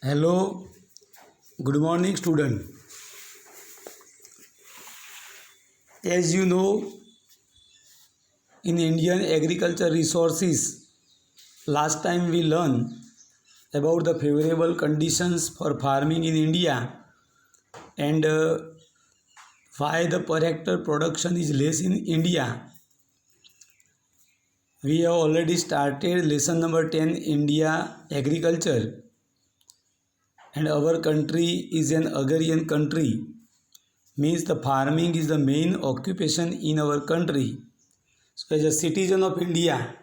Hello, good morning, student. As you know, in Indian agriculture resources, last time we learned about the favorable conditions for farming in India and why the per hectare production is less in India. We have already started lesson number 10, India agriculture, and our country is an agrarian country, means the farming is the main occupation in our country. So as a citizen of India,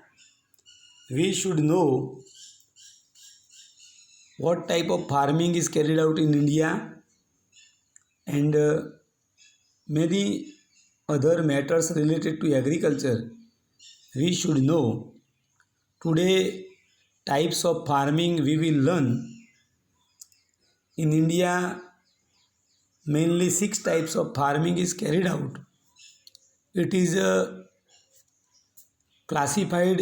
we should know what type of farming is carried out in India and many other matters related to agriculture. We should know. Today, types of farming we will learn. In India, mainly 6 types of farming is carried out. It is classified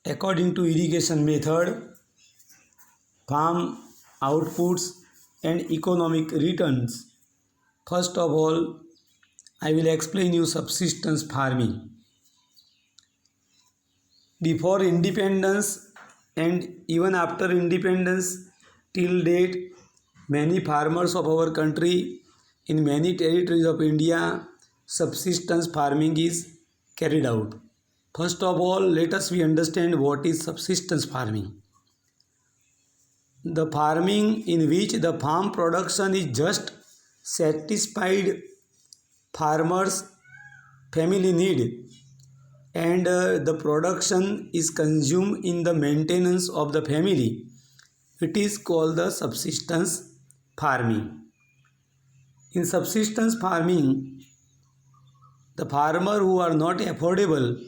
according to irrigation method, farm outputs and economic returns. First of all, I will explain you subsistence farming. Before independence and even after independence till date, many farmers of our country in many territories of India, subsistence farming is carried out. First of all, let us we understand what is subsistence farming. The farming in which the farm production is just satisfied farmers' family need and the production is consumed in the maintenance of the family. It is called the subsistence farming. In subsistence farming, the farmer who are not affordable,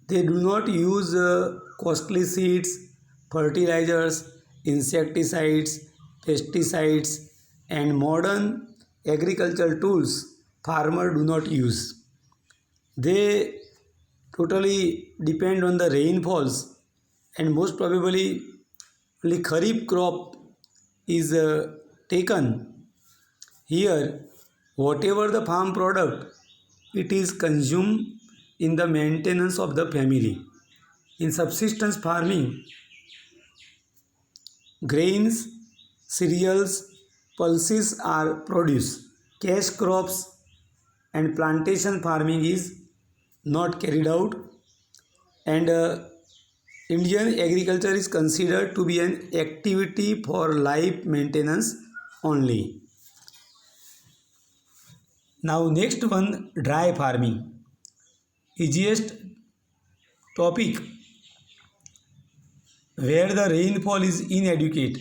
they do not use costly seeds, fertilizers, insecticides, pesticides and modern agricultural tools. Farmer do not use. They totally depend on the rainfalls and most probably only kharif crop is taken. Here whatever the farm product, it is consumed in the maintenance of the family. In subsistence farming, grains, cereals, pulses are produced. Cash crops and plantation farming is not carried out, and Indian agriculture is considered to be an activity for life maintenance only. Now next one, dry farming. Easiest topic, where the rainfall is inadequate,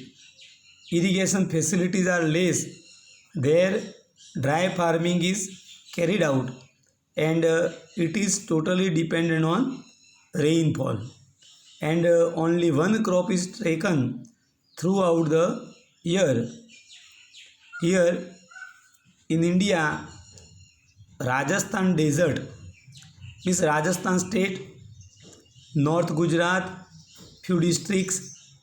irrigation facilities are less, there dry farming is carried out and it is totally dependent on rainfall and only one crop is taken throughout the year. Here in India, Rajasthan desert means Rajasthan state, North Gujarat, few districts,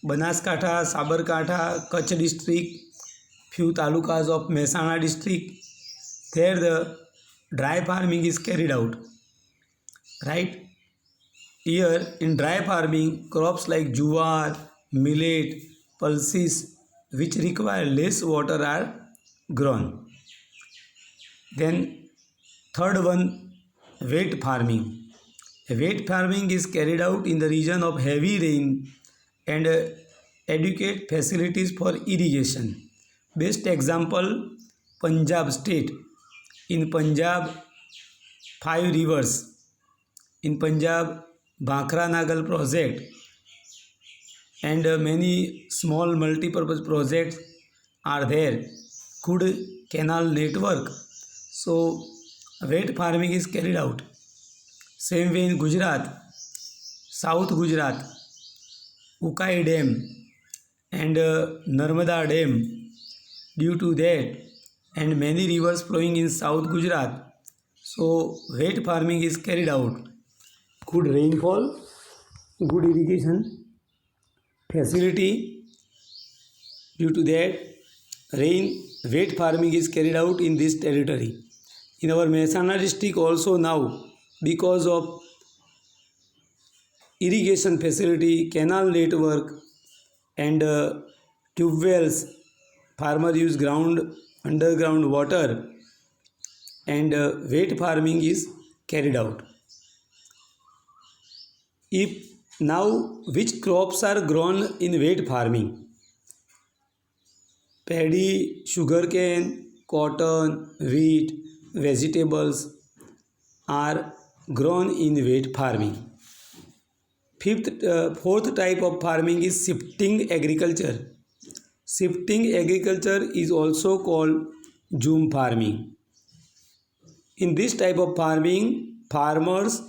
Banaskantha, Sabarkantha, Kutch district, few talukas of Mehsana district, there the dry farming is carried out, right? Here in dry farming, crops like jowar, millet, pulses which require less water are grown. Then third one, wet farming. Wet farming is carried out in the region of heavy rain and adequate facilities for irrigation. Best example, Punjab state. In Punjab, 5 rivers. In Punjab, Bhakra Nagal project and many small multi-purpose projects are there. Good canal network. So, wet farming is carried out. Same way in Gujarat, South Gujarat, Ukai Dam and Narmada Dam. Due to that and many rivers flowing in South Gujarat, so wet farming is carried out. Good rainfall, good irrigation facility Due to that, wet farming is carried out in this territory. In our Mehsana district also now, because of irrigation facility, canal network and tube wells, farmer use underground water and wet farming is carried out. If now, which crops are grown in wet farming? Paddy, sugarcane, cotton, wheat, vegetables are grown in wet farming. Fourth type of farming is shifting agriculture. Shifting agriculture is also called zoom farming. In this type of farming, farmers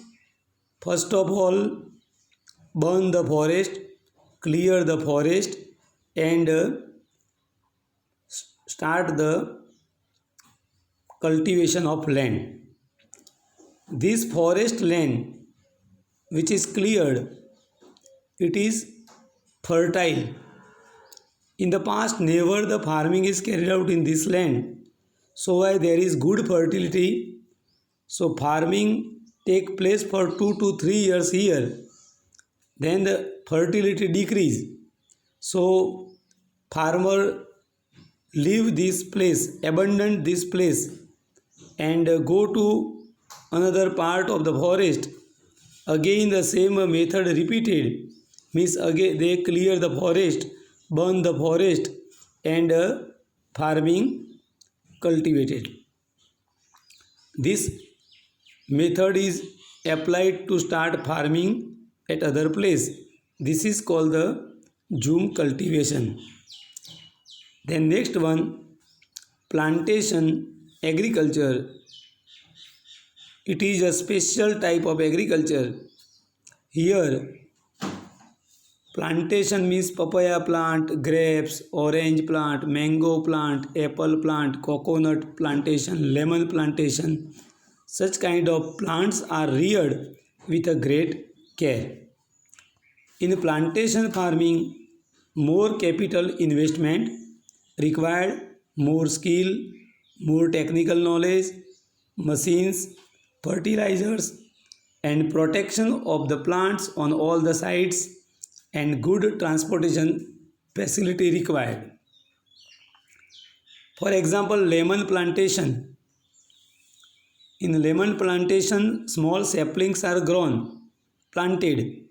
first of all burn the forest, clear the forest and start the cultivation of land. This forest land which is cleared, it is fertile. In the past, never the farming is carried out in this land, so why there is good fertility. So farming take place for 2 to 3 years here, then the fertility decrease. So farmer leave this place, abandon this place and go to another part of the forest. Again the same method repeated, means again they clear the forest, burn the forest and farming cultivated. This method is applied to start farming at other place. This is called the zoom cultivation. Then next one, plantation agriculture. It is a special type of agriculture. Here plantation means papaya plant, grapes, orange plant, mango plant, apple plant, coconut plantation, lemon plantation. Such kind of plants are reared with a great care. In plantation farming, more capital investment required, more skill, more technical knowledge, machines, fertilizers and protection of the plants on all the sides and good transportation facility required. For example, lemon plantation. In lemon plantation, small saplings are planted.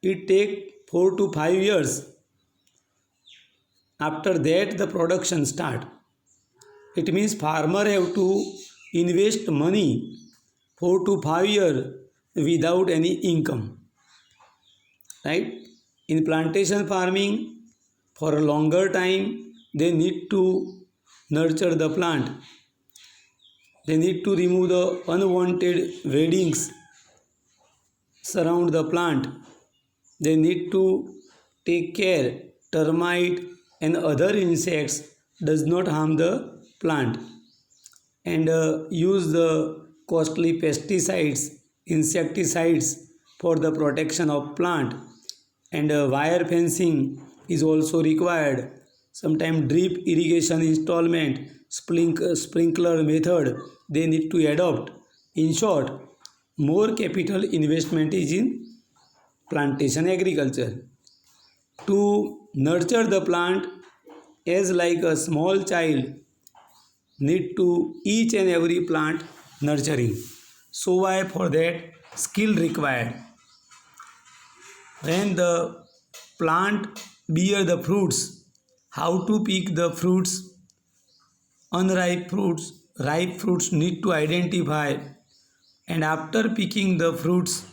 It takes 4 to 5 years. After that, the production start. It means farmer have to invest money 4 to 5 years without any income. Right? In plantation farming, for a longer time, they need to nurture the plant. They need to remove the unwanted weedings surround the plant. They need to take care termite and other insects does not harm the plant and use the costly pesticides, insecticides for the protection of plant and wire fencing is also required. Sometimes drip irrigation installment, sprinkler method they need to adopt. In short, more capital investment is in plantation agriculture. To nurture the plant as like a small child need to each and every plant nurturing. So why for that skill required. When the plant bear the fruits, how to pick the fruits, unripe fruits, ripe fruits need to identify and after picking the fruits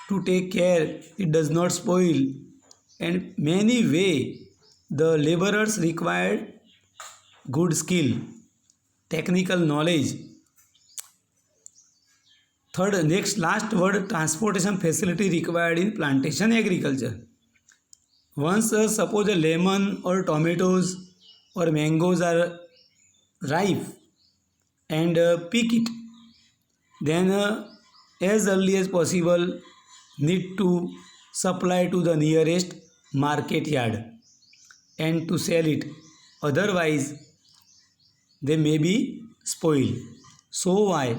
to take care it does not spoil and many way the laborers required good skill, technical knowledge. Third, last word, transportation facility required in plantation agriculture. Once suppose a lemon or tomatoes or mangoes are ripe and pick it, then as early as possible need to supply to the nearest market yard. and to sell it, otherwise they may be spoiled. So why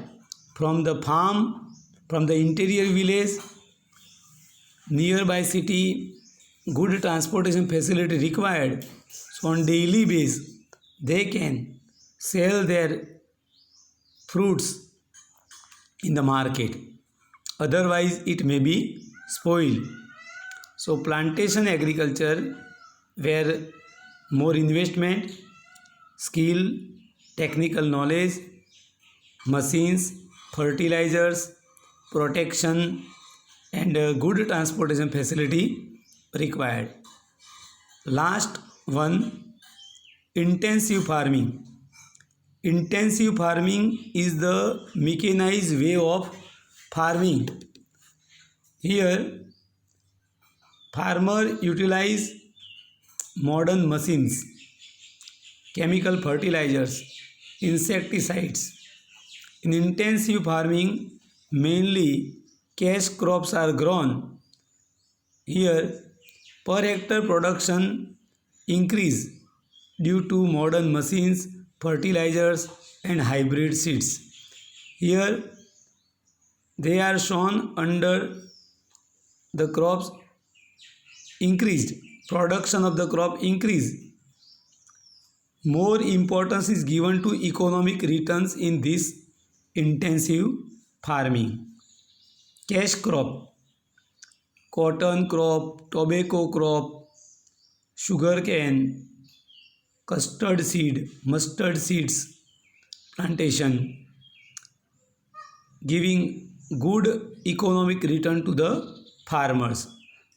from the farm, from the interior village, nearby city, good transportation facility required. So on daily basis, they can sell their fruits in the market. Otherwise, it may be spoiled. So plantation agriculture, where more investment, skill, technical knowledge, machines, fertilizers, protection, and good transportation facility required. Last one, intensive farming. Intensive farming is the mechanized way of farming. Here, farmer utilize modern machines, chemical fertilizers, insecticides. In intensive farming, mainly cash crops are grown. Here, per hectare production increase due to modern machines, fertilizers, and hybrid seeds. Here, they are shown under the crops increased, production of the crop increased. More importance is given to economic returns in this intensive farming. Cash crop, cotton crop, tobacco crop, sugarcane, custard seed, mustard seeds plantation, giving good economic return to the farmers.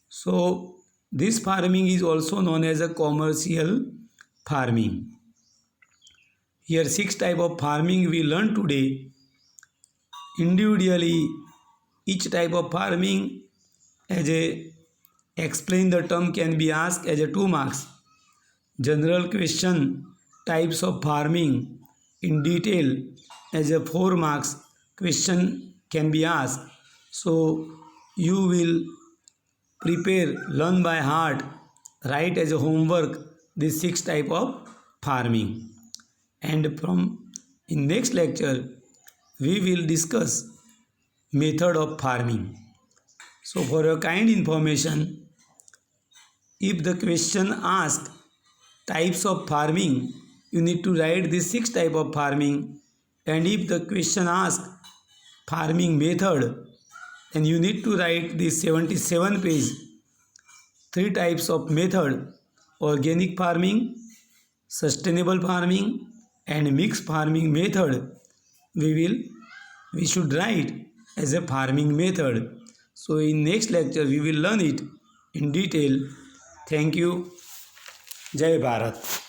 So this farming is also known as a commercial farming. Here 6 type of farming we learn today. Individually, each type of farming as a explain the term can be asked as a 2 marks. General question, types of farming in detail as a 4 marks question can be asked. So you will prepare, learn by heart, write as a homework this 6 type of farming. And from in next lecture we will discuss method of farming. So for your kind information, if the question asks types of farming, you need to write this 6 type of farming, and if the question asks farming method, then you need to write this 77 page 3 types of method: organic farming, sustainable farming, and mixed farming method. We should write as a farming method. So in next lecture we will learn it in detail. Thank you. Jai Bharat.